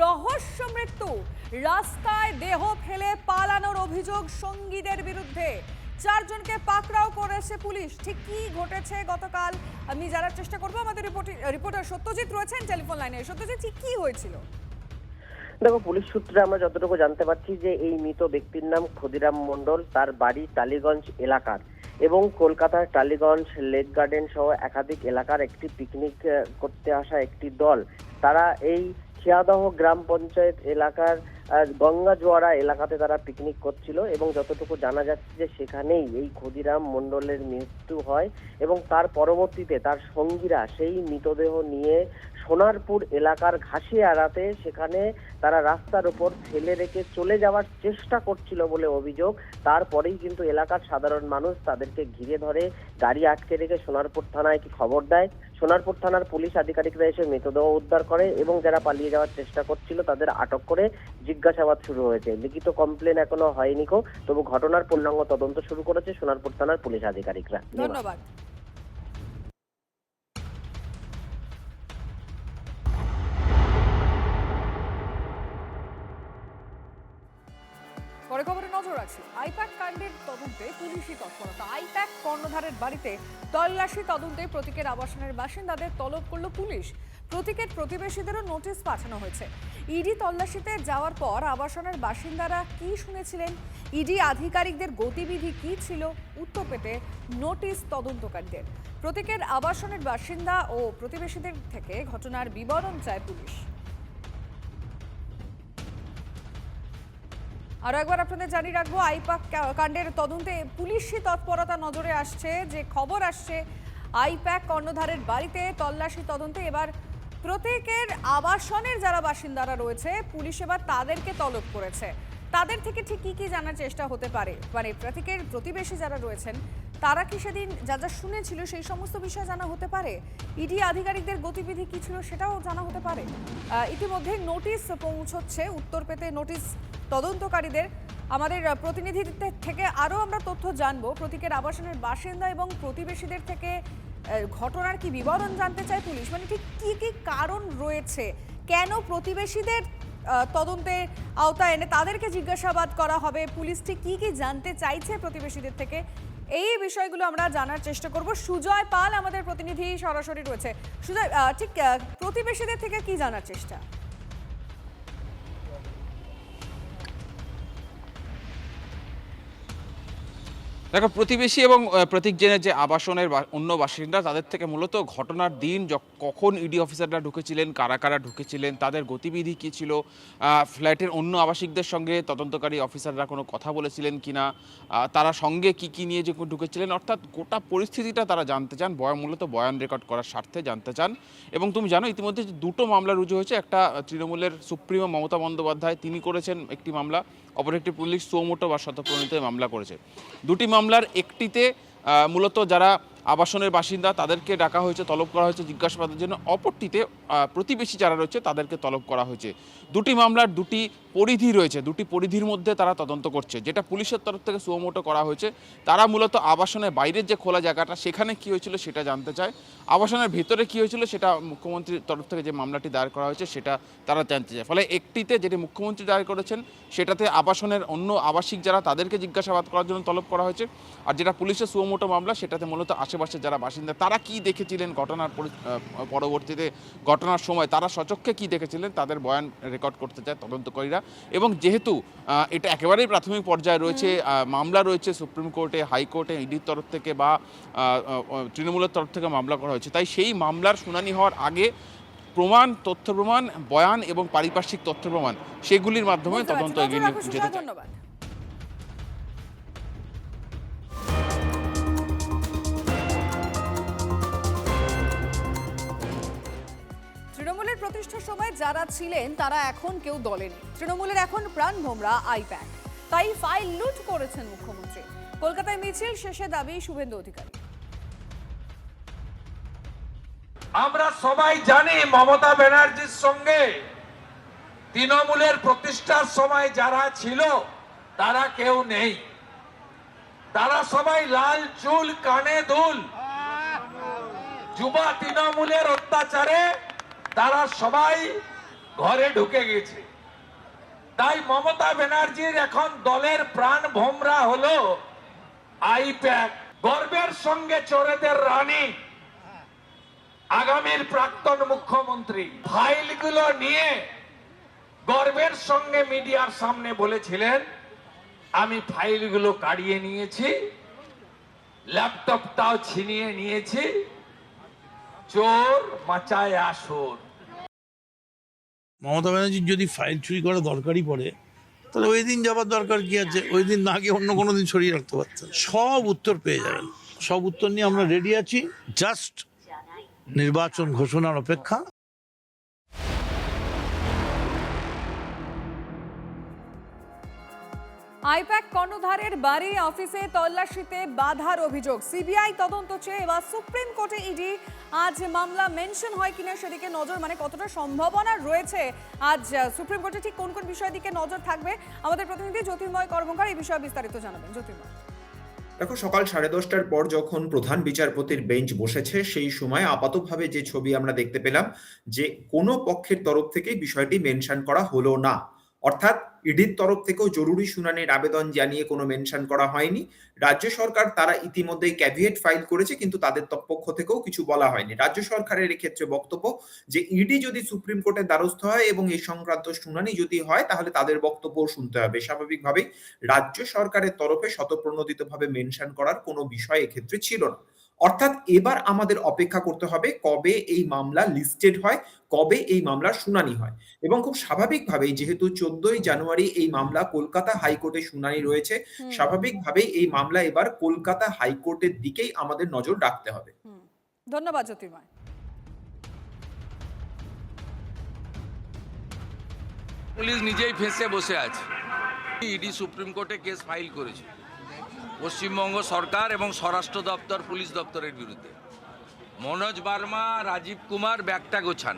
রহস্য মৃত্যু, রাস্তায় দেহ ফেলে পালানোর অভিযোগ সঙ্গীদের বিরুদ্ধে। 4 জনকে পাকড়াও করেছে পুলিশ। ঠিক কি ঘটেছে গতকাল আমি জানার চেষ্টা করব। আমাদের রিপোর্টার সত্যজিৎ রয়েছেন টেলিফোন লাইনে। সত্যজিৎ, ঠিক কি হয়েছিল? দেখো, পুলিশ সূত্রে আমরা যতটুকু জানতে পারছি যে এই মৃত ব্যক্তির নাম ক্ষুদিরাম মণ্ডল, তার বাড়ি টালিগঞ্জ এলাকার এবং কলকাতার টালিগঞ্জ, লেক গার্ডেন সহ একাধিক এলাকার একটি পিকনিক করতে আসা একটি দল, তারা এই খিয়াদহ গ্রাম পঞ্চায়েত এলাকার গঙ্গা জোয়ারা এলাকাতে তারা পিকনিক করছিল এবং যতটুকু জানা যাচ্ছে যে সেখানেই এই ক্ষুদিরাম মণ্ডলের মৃত্যু হয় এবং তার পরবর্তীতে তার সঙ্গীরা সেই মৃতদেহ নিয়ে সোনারপুর এলাকার ঘাসিয়াড়াতে সেখানে তারা রাস্তার উপর ফেলে রেখে চলে যাওয়ার চেষ্টা করছিল বলে অভিযোগ। তারপরেই কিন্তু এলাকার সাধারণ মানুষ তাদেরকে ঘিরে ধরে, গাড়ি আটকে রেখে সোনারপুর থানায় খবর দেয়। সোনারপুর থানার পুলিশ আধিকারিকরা এসে মৃতদেহ উদ্ধার করে এবং যারা পালিয়ে যাওয়ার চেষ্টা করছিল তাদের আটক করে জিজ্ঞাসাবাদ শুরু হয়েছে। লিখিত কমপ্লেন এখনো হয়নি, তবু ঘটনার পূর্ণাঙ্গ তদন্ত শুরু করেছে সোনারপুর থানার পুলিশ আধিকারিকরা। ধন্যবাদ। পরে খবরে নজর আছে। আইপ্যাক কাণ্ডের তদন্তে পুলিশি তৎপরতা। আইপ্যাক কর্ণধারের বাড়িতে তল্লাশি তদন্তে প্রতীকের আবাসনের বাসিন্দাদের তলব করল পুলিশ। প্রতীকের প্রতিবেশীদেরও নোটিশ পাঠানো হয়েছে। ইডি তল্লাশিতে যাওয়ার পর আবাসনের বাসিন্দারা কি শুনেছিলেন, ইডি আধিকারিকদের গতিবিধি কি ছিল, উত্তর পেতে নোটিশ তদন্তকারীদের। প্রতীকের আবাসনের বাসিন্দা ও প্রতিবেশীদের থেকে ঘটনার বিবরণ চায় পুলিশ। আরো একবার আপনাদের জানিয়ে রাখবো, আইপ্যাক কাণ্ডের তদন্তে পুলিশি তৎপরতা নজরে আসছে। যে খবর আসছে, আইপ্যাক কর্ণধারের বাড়িতে তল্লাশি তদন্তে এবার প্রত্যেকের আবাসনের যারা বাসিন্দারা রয়েছে পুলিশ এবার তাদেরকে তলব করেছে। তাদের থেকে ঠিক কি কি জানার চেষ্টা হতে পারে, মানে প্রত্যেকের প্রতিবেশী যারা রয়েছেন তারা কি সেদিন যা যা শুনেছিল সেই সমস্ত বিষয় জানা হতে পারে। ইডি আধিকারিকদের গতিবিধি কি ছিল সেটাও জানা হতে পারে। ইতিমধ্যে নোটিশ পৌঁছচ্ছে, উত্তর পেতে নোটিশ তদন্তকারীদের। আমাদের প্রতিনিধিদের থেকে আরও আমরা তথ্য জানবো। প্রতীকের আবাসনের বাসিন্দা এবং প্রতিবেশীদের থেকে ঘটনার কি বিবরণ জানতে চায় পুলিশ, মানে ঠিক কি কি কারণ রয়েছে, কেন প্রতিবেশীদের তদন্তে আওতায় এনে তাদেরকে জিজ্ঞাসাবাদ করা হবে, পুলিশ ঠিক কি কি জানতে চাইছে প্রতিবেশীদের থেকে, এই বিষয়গুলো আমরা জানার চেষ্টা করব। সুজয় পাল আমাদের প্রতিনিধি সরাসরি রয়েছে। সুজয়, ঠিক প্রতিবেশীদের থেকে কি জানার চেষ্টা? দেখো, প্রতিবেশী এবং প্রতীক জেনের যে আবাসনের অন্য বাসিন্দা তাদের থেকে মূলত ঘটনার দিন কখন ইডি অফিসাররা ঢুকেছিলেন, কারা কারা ঢুকেছিলেন, তাদের গতিবিধি কী ছিল, ফ্ল্যাটের অন্য আবাসিকদের সঙ্গে তদন্তকারী অফিসাররা কোনো কথা বলেছিলেন কিনা, তারা সঙ্গে কি কি নিয়ে যে ঢুকেছিলেন, অর্থাৎ গোটা পরিস্থিতিটা তারা জানতে চান। মূলত বয়ান রেকর্ড করার স্বার্থে জানতে চান। এবং তুমি জানো ইতিমধ্যে 2টো মামলা রুজু হয়েছে। একটা তৃণমূলের সুপ্রিমো মমতা বন্দ্যোপাধ্যায় তিনি করেছেন একটি মামলা, অপর একটি পুলিশ সুমোটো বা শতপ্রণীত মামলা করেছে। দুটি মামলার একটিতে মূলত যারা আবাসনের বাসিন্দা তাদেরকে ডাকা হয়েছে, তলব করা হয়েছে জিজ্ঞাসাবাদের জন্য, অপরটিতে প্রতিবেশী যারা রয়েছে তাদেরকে তলব করা হয়েছে। দুটি মামলার দুটি পরিধি রয়েছে, দুটি পরিধির মধ্যে তারা তদন্ত করছে। যেটা পুলিশের তরফ থেকে সুমোটো করা হয়েছে, তারা মূলত আবাসনের বাইরের যে খোলা জায়গাটা সেখানে কী হয়েছিল সেটা জানতে চায়। আবাসনের ভেতরে কী হয়েছিল সেটা মুখ্যমন্ত্রীর তরফ থেকে যে মামলাটি দায়ের করা হয়েছে সেটা তারা জানতে চায়। ফলে একটিতে যেটি মুখ্যমন্ত্রী দায়ের করেছেন সেটাতে আবাসনের অন্য আবাসিক যারা তাদেরকে জিজ্ঞাসাবাদ করার জন্য তলব করা হয়েছে, আর যেটা পুলিশের সুমোটো মামলা সেটাতে মূলত আশেপাশে যারা বাসিন্দা তারা কি দেখেছিলেন ঘটনার পরবর্তীতে, ঘটনার সময় তারা সচক্ষে কি দেখেছিলেন তাদের বয়ান রেকর্ড করতে চায় তদন্তকারীরা। এবং যেহেতু এটা একেবারেই প্রাথমিক পর্যায়ে রয়েছে, মামলা রয়েছে সুপ্রিম কোর্টে, হাইকোর্টে, ইডির তরফ থেকে বা তৃণমূলের তরফ থেকে মামলা করা হয়েছে, তাই সেই মামলার শুনানি হওয়ার আগে প্রমাণ, তথ্য প্রমাণ, বয়ান এবং পারিপার্শ্বিক তথ্য প্রমাণ সেগুলির মাধ্যমে তদন্ত এগিয়ে নিয়ে যেতে চায়। ধন্যবাদ। তৃণমূলের প্রতিষ্ঠার সময় যারা ছিলেন তারা এখন কেউ দলে নেই। তৃণমূলের এখন প্রাণভোমরা আইপ্যাক, তাই ফাইল লুট করেছেন মুখ্যমন্ত্রী। কলকাতায় মিছিল শেষে দাবি শুভেন্দু অধিকারী। আমরা সবাই জানি মমতা ব্যানার্জির সঙ্গে তৃণমূলের প্রতিষ্ঠার সময় যারা ছিল তারা কেউ নেই। তারা সবাই লাল চুল, কানে দুল। যুবা তৃণমূলের অত্যাচারে তারা সবাই ঘরে ঢুকে গেছে। তাই মমতা ব্যানার্জির এখন দলের প্রাণ ভোমরা হলো আইপ্যাক। গর্বের সঙ্গে চোরেদের রানী আগামীর প্রাক্তন মুখ্যমন্ত্রী ফাইলগুলো নিয়ে গর্বের সঙ্গে মিডিয়ার সামনে বলেছিলেন, আমি ফাইলগুলো কাড়িয়ে নিয়েছি, ল্যাপটপটাও ছিনিয়ে নিয়েছি, চোর মাচায় আসর। মমতা ব্যানার্জির যদি ফাইল চুরি করা দরকারই পড়ে তাহলে ওই দিন যাবার দরকার কি আছে? ওই দিন না গিয়ে অন্য কোনো দিন সরিয়ে রাখতে পারতেন। সব উত্তর পেয়ে যাবেন, সব উত্তর নিয়ে আমরা রেডি আছি, জাস্ট নির্বাচন ঘোষণার অপেক্ষা। আইপ্যাক কর্ণধারের বাড়ি অফিসে তল্লাশিতে বাধার অভিযোগ, সিবিআই তদন্ত চেয়ে এবার সুপ্রিম কোর্টে ইডি। আজ মামলা মেনশন হয় কিনা সেদিকে নজর, মানে কতটা সম্ভাবনা রয়েছে আজ সুপ্রিম কোর্টে ঠিক কোন কোন বিষয়ের দিকে নজর থাকবে, আমাদের প্রতিনিধি জ্যোতির্ময় কর্মকার এই বিষয়ে বিস্তারিত জানাবেন। জ্যোতির্ময়, দেখো, সকাল 10:30টার পর যখন প্রধান বিচারপতির বেঞ্চ বসেছে সেই সময় আপাতভাবে যে ছবি আমরা দেখতে পেলাম যে কোনো পক্ষের তরফ থেকে বিষয়টি মেনশন করা হলো না। অর্থাৎ ইডির তরফ থেকেও জরুরি শুনানির আবেদন জানিয়ে কোনো মেনশন করা হয়নি। রাজ্য সরকার তারা ইতিমধ্যেই ক্যাভিয়েট ফাইল করেছে, কিন্তু তাদের পক্ষ থেকেও কিছু বলা হয়নি। রাজ্য সরকারের এক্ষেত্রে বক্তব্য যে ইডি যদি সুপ্রিম কোর্টের দ্বারস্থ হয় এবং এই সংক্রান্ত শুনানি যদি হয় তাহলে তাদের বক্তব্য শুনতে হবে। স্বাভাবিকভাবেই রাজ্য সরকারের তরফে স্বতঃপ্রণোদিতভাবে মেনশন করার কোনো বিষয় এক্ষেত্রে ছিল না। অর্থাৎ এবার আমাদের অপেক্ষা করতে হবে কবে এই মামলা লিস্টেড হয়, কবে এই মামলার শুনানি হয়। এবং খুব স্বাভাবিকভাবেই যেহেতু 14ই জানুয়ারি এই মামলা কলকাতা হাইকোর্টে শুনানি রয়েছে, স্বাভাবিকভাবেই এই মামলা এবার কলকাতা হাইকোর্টের দিকেই আমাদের নজর রাখতে হবে। ধন্যবাদ জ্যোতির্ময়। পুলিশ নিজেই ফেঁসে বসে আছে। ইডি সুপ্রিম কোর্টে কেস ফাইল করেছে পশ্চিমবঙ্গ সরকার এবং স্বরাষ্ট্র দপ্তর পুলিশ দপ্তরের বিরুদ্ধে। মনোজ বার্মা, রাজীব কুমার ব্যাগটা গোছান।